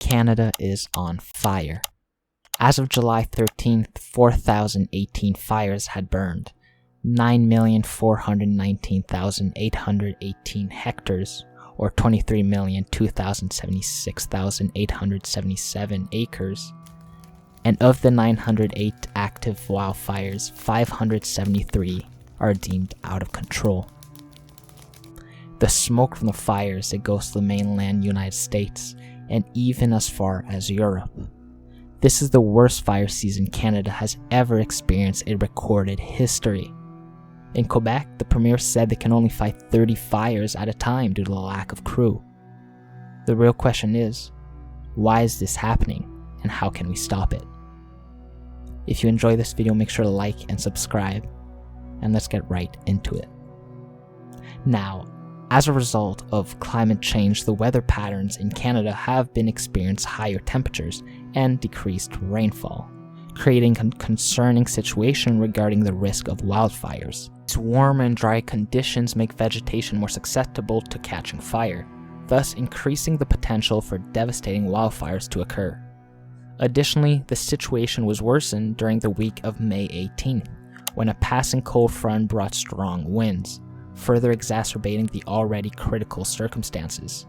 Canada is on fire. As of July 13th, 4,018 fires had burned. 9,419,818 hectares, or 23,276,877 acres. And of the 908 active wildfires, 573 are deemed out of control. The smoke from the fires, it goes to the mainland United States, and even as far as Europe. This is the worst fire season Canada has ever experienced in recorded history. In Quebec, the premier said they can only fight 30 fires at a time due to the lack of crew. The real question is, why is this happening, and how can we stop it? If you enjoy this video, make sure to like and subscribe, and let's get right into it. Now, as a result of climate change, the weather patterns in Canada have been experiencing higher temperatures and decreased rainfall, creating a concerning situation regarding the risk of wildfires. These warm and dry conditions make vegetation more susceptible to catching fire, thus increasing the potential for devastating wildfires to occur. Additionally, the situation was worsened during the week of May 18th, when a passing cold front brought strong winds, further exacerbating the already critical circumstances.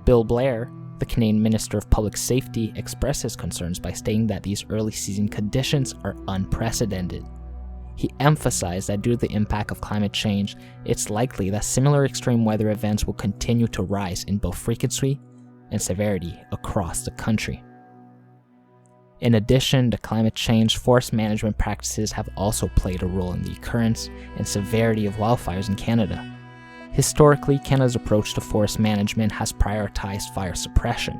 Bill Blair, the Canadian Minister of Public Safety, expressed his concerns by stating that these early season conditions are unprecedented. He emphasized that due to the impact of climate change, it's likely that similar extreme weather events will continue to rise in both frequency and severity across the country. In addition to climate change, forest management practices have also played a role in the occurrence and severity of wildfires in Canada. Historically, Canada's approach to forest management has prioritized fire suppression,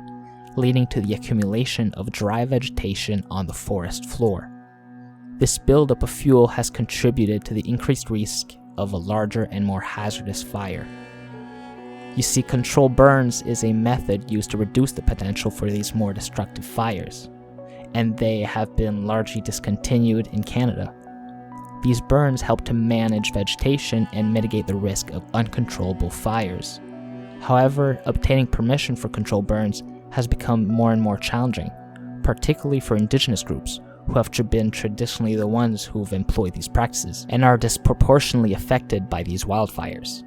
leading to the accumulation of dry vegetation on the forest floor. This buildup of fuel has contributed to the increased risk of a larger and more hazardous fire. You see, controlled burns is a method used to reduce the potential for these more destructive fires, and they have been largely discontinued in Canada. These burns help to manage vegetation and mitigate the risk of uncontrollable fires. However, obtaining permission for controlled burns has become more and more challenging, particularly for Indigenous groups, who have been traditionally the ones who've employed these practices and are disproportionately affected by these wildfires.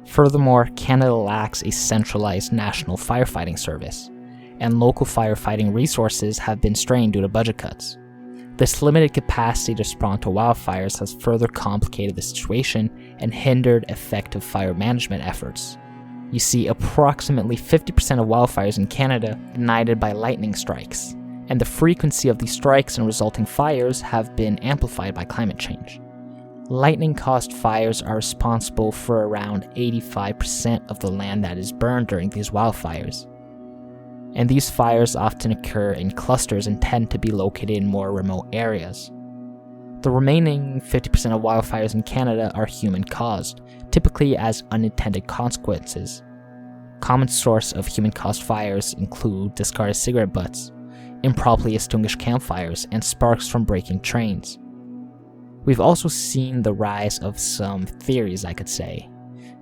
Furthermore, Canada lacks a centralized national firefighting service, and local firefighting resources have been strained due to budget cuts. This limited capacity to respond to wildfires has further complicated the situation and hindered effective fire management efforts. You see, approximately 50% of wildfires in Canada are ignited by lightning strikes, and the frequency of these strikes and resulting fires have been amplified by climate change. Lightning-caused fires are responsible for around 85% of the land that is burned during these wildfires. And these fires often occur in clusters and tend to be located in more remote areas. The remaining 50% of wildfires in Canada are human-caused, typically as unintended consequences. Common source of human-caused fires include discarded cigarette butts, improperly extinguished campfires, and sparks from breaking trains. We've also seen the rise of some theories, I could say.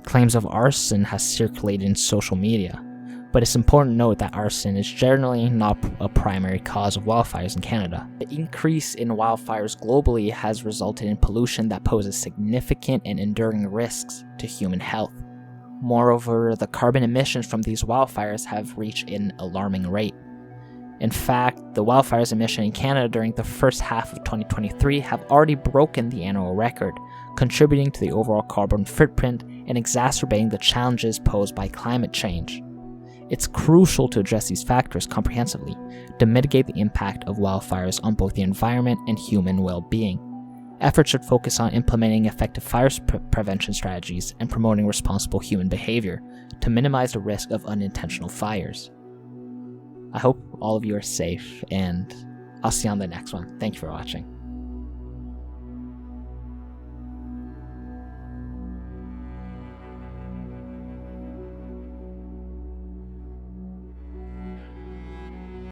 Claims of arson has circulated in social media, but it's important to note that arson is generally not a primary cause of wildfires in Canada. The increase in wildfires globally has resulted in pollution that poses significant and enduring risks to human health. Moreover, the carbon emissions from these wildfires have reached an alarming rate. In fact, the wildfires emission in Canada during the first half of 2023 have already broken the annual record, contributing to the overall carbon footprint and exacerbating the challenges posed by climate change. It's crucial to address these factors comprehensively to mitigate the impact of wildfires on both the environment and human well-being. Efforts should focus on implementing effective fire prevention strategies and promoting responsible human behavior to minimize the risk of unintentional fires. I hope all of you are safe, and I'll see you on the next one. Thank you for watching.